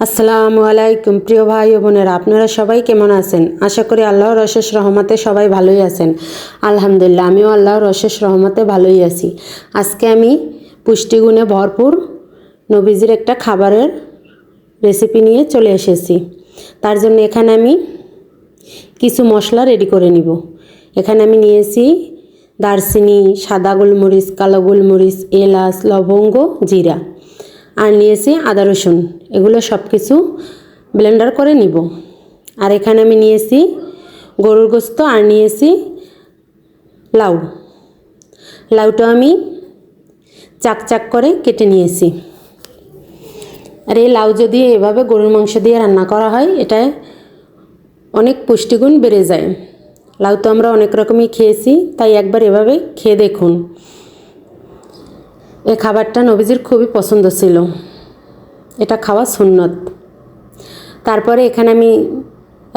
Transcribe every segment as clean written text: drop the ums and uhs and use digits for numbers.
আসসালামু আলাইকুম প্রিয় ভাই ও বোনেরা, আপনারা সবাই কেমন আছেন? আশা করি আল্লাহর অশেষ রহমতে সবাই ভালোই আছেন। আলহামদুলিল্লাহ, আমিও আল্লাহর অশেষ রহমতে ভালোই আছি। আজকে আমি পুষ্টিগুণে ভরপুর নবীজির একটা খাবারের রেসিপি নিয়ে চলে এসেছি। তার জন্য এখানে আমি কিছু মশলা রেডি করে নিব। এখানে আমি নিয়েছি দারচিনি, সাদা গোলমরিচ, কালো গোলমরিচ, এলাচ, লবঙ্গ, জিরা, আর নিয়েছি আদা রসুন। এগুলো সব কিছু ব্লেন্ডার করে নিব। আর এখানে আমি নিয়েছি গরুর গোস্ত আর নিয়েছি লাউ। লাউটা আমি চাক চাক করে কেটে নিয়েছি। আর এই লাউ যদি এভাবে গরুর মাংস দিয়ে রান্না করা হয়, এটায় অনেক পুষ্টিগুণ বেড়ে যায়। লাউ তো আমরা অনেক রকমই খেয়েছি, তাই একবার এভাবে খেয়ে দেখুন। এই খাবারটা নবীজির খুবই পছন্দ ছিল, এটা খাওয়া সুন্নত। তারপরে এখানে আমি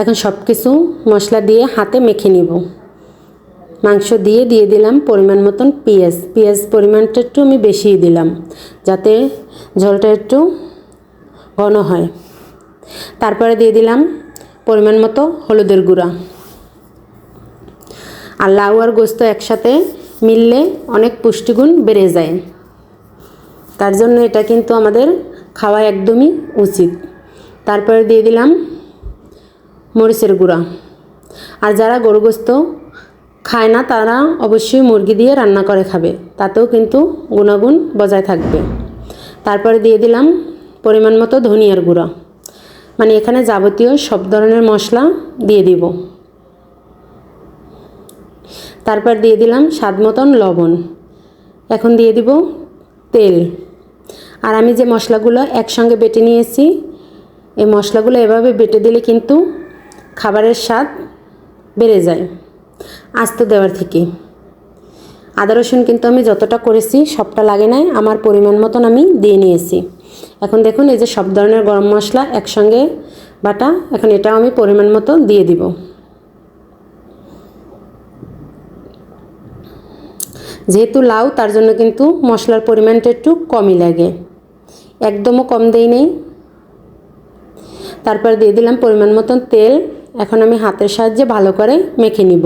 এখন সব কিছু মশলা দিয়ে হাতে মেখে নিব। মাংস দিয়ে দিলাম পরিমাণ মতন পেঁয়াজ পরিমাণটা একটু আমি বেশিই দিলাম, যাতে ঝোলটা একটু ঘন হয়। তারপরে দিয়ে দিলাম পরিমাণ মতো হলুদের গুঁড়া। আর লাউ আর গোস্ত একসাথে মিললে অনেক পুষ্টিগুণ বেড়ে যায়, তার জন্য এটা কিন্তু আমাদের খাওয়া একদমই উচিত। তারপরে দিয়ে দিলাম মরিচের গুঁড়া। আর যারা গরু গোস্ত খায় না, তারা অবশ্যই মুরগি দিয়ে রান্না করে খাবে, তাতেও কিন্তু গুণাগুণ বজায় থাকবে। তারপরে দিয়ে দিলাম পরিমাণ মতো ধনিয়ার গুঁড়া। মানে এখানে যাবতীয় সব ধরনের মশলা দিয়ে দিব। তারপর দিয়ে দিলাম স্বাদ মতন লবণ। এখন দিয়ে দিব তেল। আর আমি যে মশলাগুলো একসঙ্গে বেটে নিয়েছি, এই মশলাগুলো এভাবে বেটে দিলে কিন্তু খাবারের স্বাদ বেড়ে যায় আস্ত দেওয়ার থেকে। আদা রসুন কিন্তু আমি যতটা করেছি সবটা লাগে নাই, আমার পরিমাণ মতন আমি দিয়ে নিয়েছি। এখন দেখুন, এই যে সব ধরনের গরম মশলা একসঙ্গে বাটা, এখন এটাও আমি পরিমাণ মতো দিয়ে দিব। যেহেতু লাউ, তার জন্য কিন্তু মশলার পরিমাণটা একটু কমই লাগে, একদমও কম দেই নেই। তারপর দিয়ে দিলাম পরিমাণ মতন তেল। এখন আমি হাতের সাহায্যে ভালো করে মেখে নিব।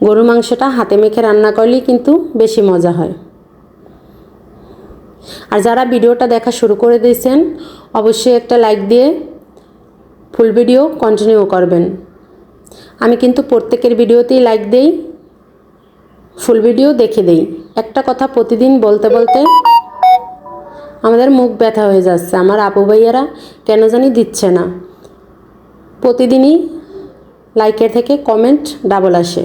গরু মাংসটা হাতে মেখে রান্না করলেই কিন্তু বেশি মজা হয়। আর যারা ভিডিওটা দেখা শুরু করে দিয়েছেন, অবশ্যই একটা লাইক দিয়ে ফুল ভিডিও কন্টিনিউ করবেন। আমি কিন্তু প্রত্যেকের ভিডিওতেই লাইক দেই, ফুল ভিডিও দেখে দেই। একটা কথা প্রতিদিন বলতে বলতে আমাদের মুখ ব্যথা হয়ে যাচ্ছে। আমার আপু ভাইয়ারা কেন জানি দিচ্ছে না, প্রতিদিনই লাইকের থেকে কমেন্ট ডাবল আসে।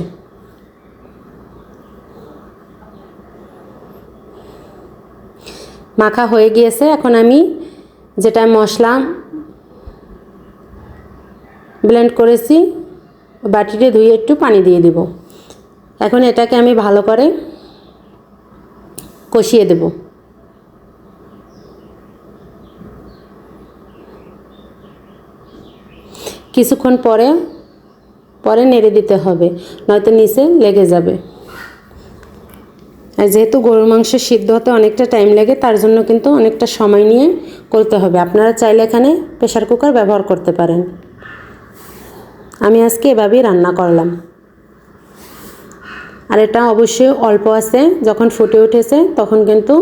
মাখা হয়ে গিয়েছে। এখন আমি যেটা মশলা ব্লেন্ড করেছি, বাটিতে ধুয়ে একটু পানি দিয়ে দেব। এখন এটাকে আমি ভালো করে কষিয়ে দেব। কিছুক্ষণ পরে নেড়ে দিতে হবে, নয়তো নিচে লেগে যাবে। আর যেহেতু গরুর মাংস সিদ্ধ হতে অনেকটা টাইম লাগে, তার জন্য কিন্তু অনেকটা সময় নিয়ে করতে হবে। আপনারা চাইলে এখানে প্রেসার কুকার ব্যবহার করতে পারেন। আমি আজকে এভাবেই রান্না করলাম। আর এটা অবশ্যই অল্প আছে, যখন ফুটে উঠেছে তখন কিন্তু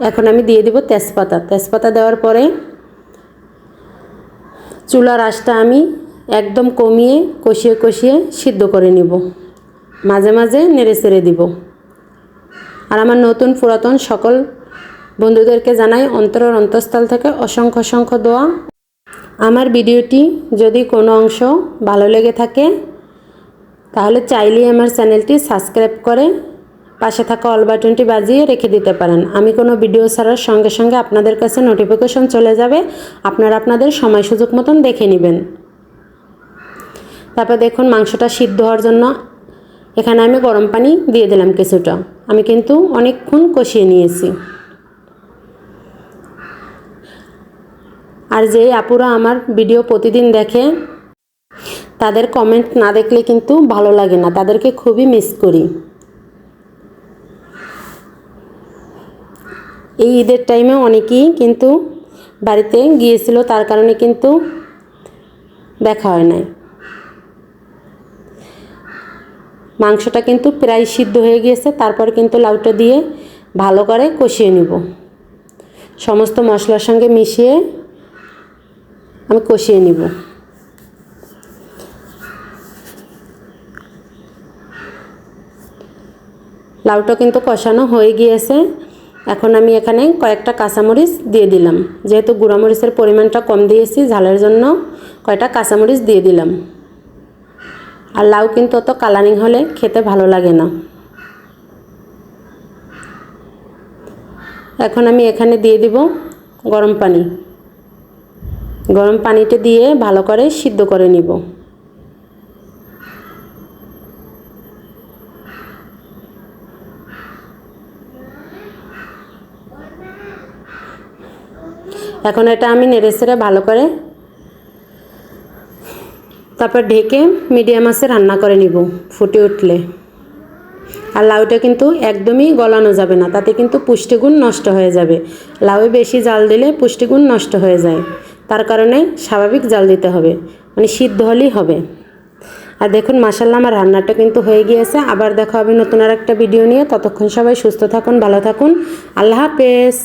এখন আমি দিয়ে দিব তেজপাতা দেওয়ার পরে চুলার আঁচটা আমি একদম কমিয়ে কষিয়ে সিদ্ধ করে নিব। মাঝে মাঝে নেড়ে চেড়ে দিব। আর আমার নতুন পুরাতন সকল বন্ধুদেরকে জানাই অন্তরের অন্তঃস্থল থেকে অসংখ্য অসংখ্য দোয়া। আমার ভিডিওটি যদি কোনো অংশ ভালো লেগে থাকে, তাহলে চাইলেই আমার চ্যানেলটি সাবস্ক্রাইব করে পাশে থাকা অল বাটনটি বাজিয়ে রেখে দিতে পারেন। আমি কোনো ভিডিও ছাড়ার সঙ্গে সঙ্গে আপনাদের কাছে নোটিফিকেশন চলে যাবে, আপনারা আপনাদের সময় সুযোগ মতন দেখে নেবেন। তারপর দেখুন, মাংসটা সিদ্ধ হওয়ার জন্য এখানে আমি গরম পানি দিয়ে দিলাম কিছুটা। আমি কিন্তু অনেকক্ষণ কষিয়ে নিয়েছি। আর যে আপুরা আমার ভিডিও প্রতিদিন দেখে, তাদের কমেন্ট না দেখলে কিন্তু ভালো লাগে না, তাদেরকে খুবই মিস করি। এই ঈদের টাইমে অনেকেই কিন্তু বাড়িতে গিয়েছিল, তার কারণে কিন্তু দেখা হয় নাই। মাংসটা কিন্তু প্রায় সিদ্ধ হয়ে গিয়েছে। তারপর কিন্তু লাউটা দিয়ে ভালো করে কষিয়ে নিব। সমস্ত মশলার সঙ্গে মিশিয়ে আমি কষিয়ে নিব। লাউটা কিন্তু কষানো হয়ে গিয়েছে। এখন আমি এখানে কয়েকটা কাঁচামরিচ দিয়ে দিলাম। যেহেতু গুঁড়ামরিচের পরিমাণটা কম দিয়েছি, ঝালের জন্য কয়েকটা কাঁচামরিচ দিয়ে দিলাম। আর লাউ কিন্তু অত কালারিং হলে খেতে ভালো লাগে না। এখন আমি এখানে দিয়ে দিব গরম পানি। গরম পানিটা দিয়ে ভালো করে সিদ্ধ করে নিব। এখন এটা আমি নেড়েচেড়ে ভালো করে তারপর ঢেকে মিডিয়াম আঁচে রান্না করে নিব ফুটে উঠলে। আর লাউটা কিন্তু একদমই গলানো যাবে না, তাতে কিন্তু পুষ্টিগুণ নষ্ট হয়ে যাবে। লাউয়ে বেশি জাল দিলে পুষ্টিগুণ নষ্ট হয়ে যায়, তার কারণে স্বাভাবিক জাল দিতে হবে, মানে সিদ্ধ হলেই হবে। আর দেখুন মাশাআল্লাহ আমার রান্নাটা কিন্তু হয়ে গিয়েছে। আবার দেখা হবে নতুন আর একটা ভিডিও নিয়ে। ততক্ষণ সবাই সুস্থ থাকুন, ভালো থাকুন। আল্লাহ হাফেজ।